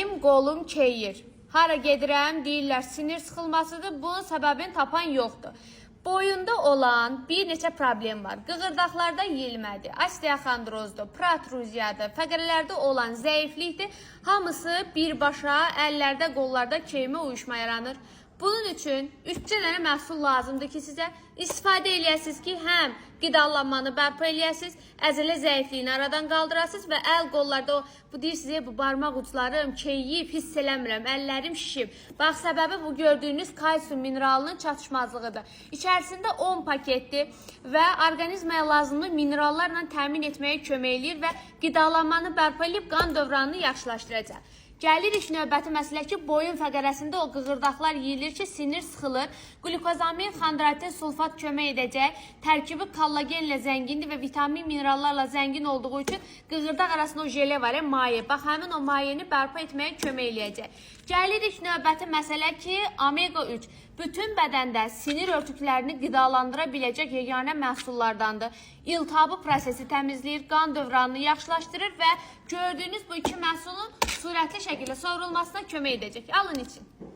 Əlim, qolum keyir. Hara gedirəm, deyirlər sinir sıxılmasıdır. Bunun səbəbini tapan yoxdur. Boyunda olan bir neçə problem var. Qığırdaqlarda yeyilmədir, osteoxondrozdur, protruziyadır, fəqərlərdə olan zəiflikdir. Hamısı birbaşa əllərdə, qollarda keymə uyuşma yaranır. Bunun üçün 3 dənə məhsul lazımdır ki, sizə istifadə eləyəsiniz ki, həm qidalanmanı bərpa eləyəsiniz, əzələ zəifliyini aradan qaldırasınız və əl qollarda bu deyirsiniz, bu barmaq uclarım keyiyib, hiss eləmirəm, əllərim şişib. Bax, səbəbi bu gördüyünüz kalsium mineralının çatışmazlığıdır. İçərisində 10 paketdir və orqanizmaya lazımlı minerallarla təmin etməyə kömək eləyir və qidalanmanı bərpa eləyib qan dövranını yaxşılaşdıracaq. Gəlirik növbəti məsələ ki, boyun fəqərəsində o qığırdaqlar yeyilir ki, sinir sıxılır. Glukozamin, xondratin, sulfat kömək edəcək. Tərkibi kollagenlə zəngindir və vitamin, minerallarla zəngin olduğu üçün qığırdaq arasında o jele var, maye. Bax, həmin o mayeni bərpa etməyə kömək eləyəcək. Gəlirik növbəti məsələ ki, omega 3. Bütün bədəndə sinir örtüklərini qidalandıra biləcək yeganə məhsullardandır. İltihabı prosesi təmizləyir, qan dövranını yaxşılaşdırır və gördüyünüz bu iki məhsulun sürətli şəkildə sovrulmasına kömək edəcək. Alın için.